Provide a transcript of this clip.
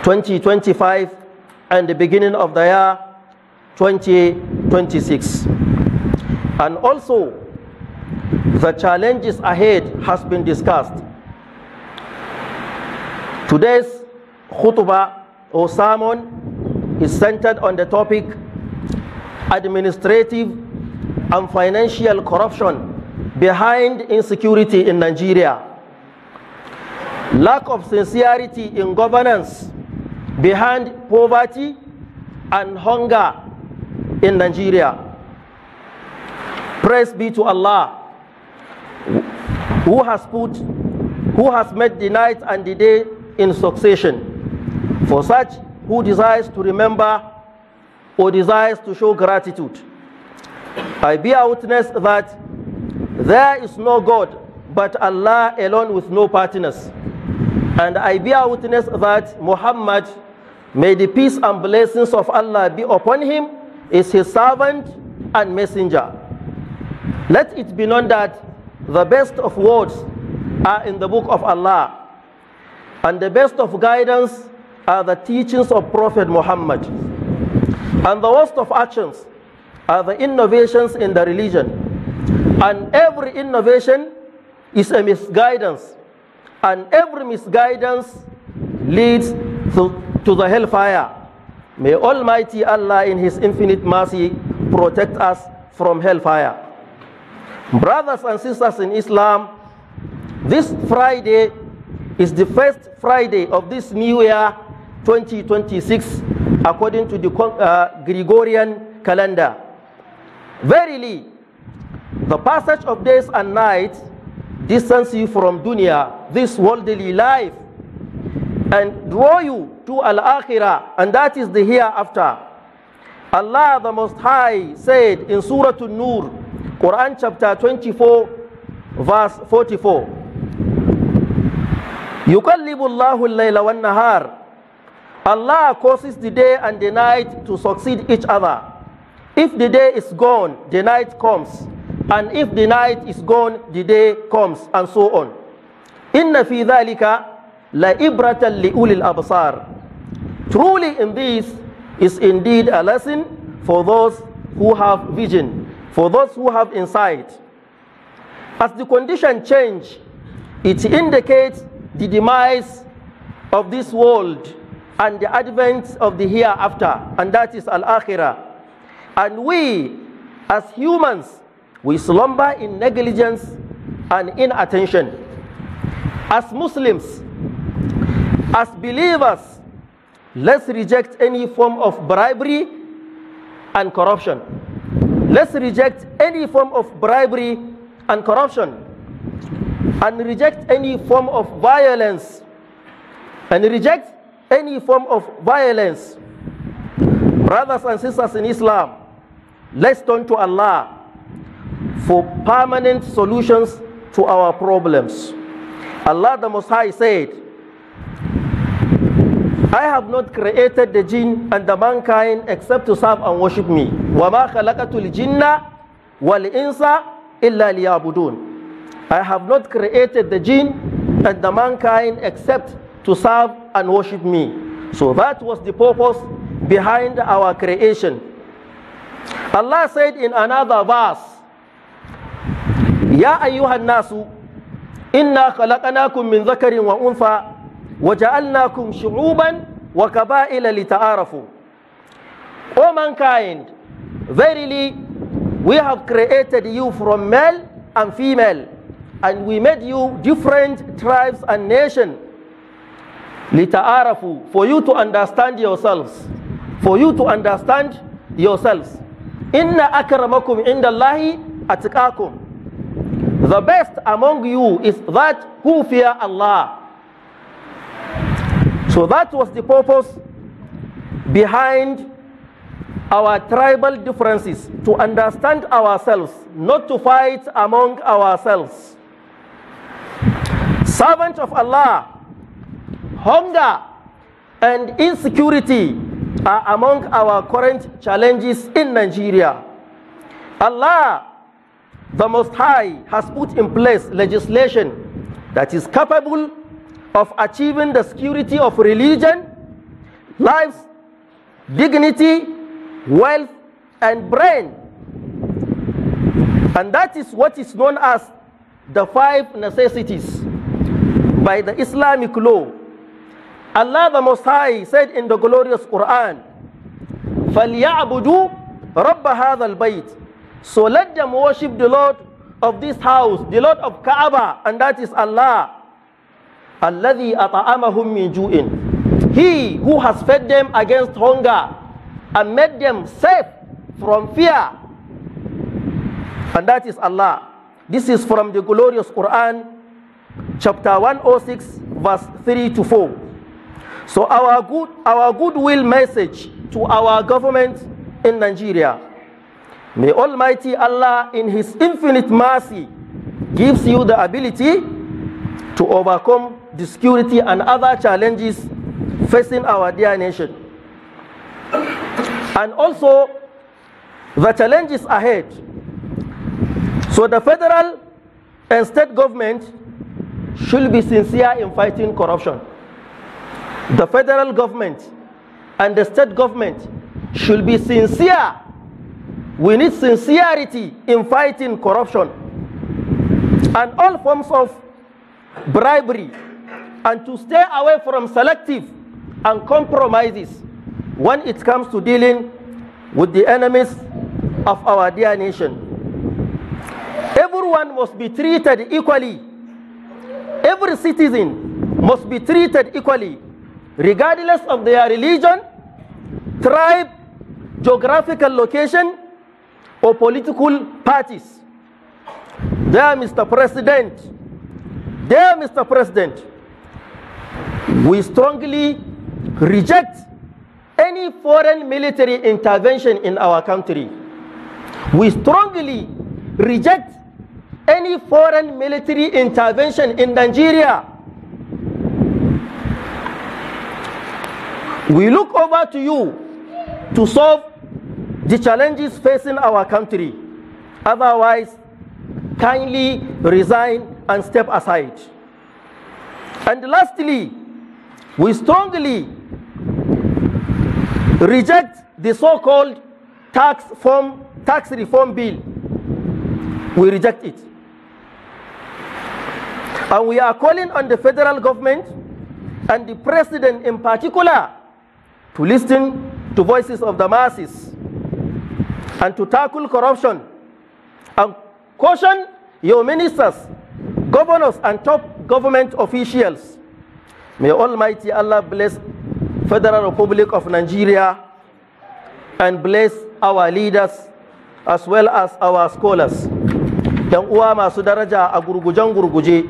2025 and the beginning of the year 2026. And also, the challenges ahead has been discussed. Today's khutbah or sermon is centered on the topic administrative and financial corruption behind insecurity in Nigeria. Lack of sincerity in governance behind poverty and hunger in Nigeria. Praise be to Allah, who has made the night and the day in succession. For such who desires to remember or desires to show gratitude, I bear witness that there is no God but Allah alone with no partners. And I bear witness that Muhammad, may the peace and blessings of Allah be upon him, is his servant and messenger. Let it be known that the best of words are in the book of Allah, and the best of guidance are the teachings of Prophet Muhammad, and the worst of actions are the innovations in the religion, and every innovation is a misguidance, and every misguidance leads to the hellfire. May Almighty Allah in His infinite mercy protect us from hellfire. Brothers and sisters in Islam, this Friday is the first Friday of this new year 2026 according to the Gregorian calendar. Verily, the passage of days and nights distance you from dunya, this worldly life, and draw you to al-akhirah, and that is the hereafter. Allah the Most High said in Surah An-Nur, Quran chapter 24, verse 44, يُقَلِّبُ اللَّهُ اللَّيْلَ وَالنَّهَارِ. Allah causes the day and the night to succeed each other. If the day is gone, the night comes, and if the night is gone, the day comes, and so on. إِنَّ فِي ذَلِكَ لَإِبْرَةً لِأُولِي الْأَبْصَارِ. Truly in this is indeed a lesson for those who have vision, for those who have insight. As the condition change, it indicates the demise of this world and the advent of the hereafter, and that is al-akhirah. And we, as humans, we slumber in negligence and inattention. As Muslims, as believers, let's reject any form of bribery and corruption. Let's reject any form of bribery and corruption, and reject any form of violence, and reject any form of violence. Brothers and sisters in Islam, let's turn to Allah for permanent solutions to our problems. Allah the Most High said, I have not created the jinn and the mankind except to serve and worship me. وَمَا خَلَقَتُ الْجِنَّ وَالْإِنسَ إِلَّا لِيَعْبُدُونَ. I have not created the jinn and the mankind except to serve and worship me. So that was the purpose behind our creation. Allah said in another verse, يَا أَيُّهَا النَّاسُ إِنَّا خَلَقْنَاكُم مِّن ذَكَرٍ وَأُنثَىٰ وَجَعَلْنَاكُمْ شُعُوبًا وَقَبَائِلَ لِتَعَارَفُوا. O mankind, verily we have created you from male and female, and we made you different tribes and nations. لِتَعَارَفُوا, for you to understand yourselves. For you to understand yourselves. إِنَّ أَكْرَمَكُمْ عِنْدَ اللَّهِ أَتْقَاكُمْ. The best among you is that who fear Allah. So that was the purpose behind our tribal differences, to understand ourselves, not to fight among ourselves. Servants of Allah, hunger and insecurity are among our current challenges in Nigeria. Allah, the Most High, has put in place legislation that is capable of achieving the security of religion lives, dignity, wealth, and brain. And that is what is known as the 5 necessities by the Islamic law. Allah the Most High said in the glorious Quran, فَلْيَعْبُدُوا رَبَّ هَذَا الْبَيْتِ. So let them worship the Lord of this house, the Lord of Kaaba, and that is Allah. الَّذِي أَطَعَمَهُمْ مِنْ جُوءٍ. He who has fed them against hunger and made them safe from fear. And that is Allah. This is from the glorious Quran, chapter 106, verse 3 to 4. So our goodwill message to our government in Nigeria. May Almighty Allah in His infinite mercy gives you the ability to overcome the security and other challenges facing our dear nation. And also the challenges ahead. So the federal and state government should be sincere in fighting corruption. The federal government and the state government should be sincere. We need sincerity in fighting corruption and all forms of bribery, and to stay away from selective and compromises when it comes to dealing with the enemies of our dear nation. Everyone must be treated equally. Every citizen must be treated equally, regardless of their religion, tribe, geographical location, or political parties. Dear Mr. President, we strongly reject any foreign military intervention in our country. We strongly reject any foreign military intervention in Nigeria. We look over to you to solve the challenges facing our country. Otherwise, kindly resign and step aside. And lastly, we strongly reject the so-called tax reform bill. We reject it. And we are calling on the federal government and the president in particular to listen to voices of the masses and to tackle corruption and caution your ministers, governors, and top government officials. May Almighty Allah bless Federal Republic of Nigeria and bless our leaders as well as our scholars. Yan uwa masu daraja a gurguje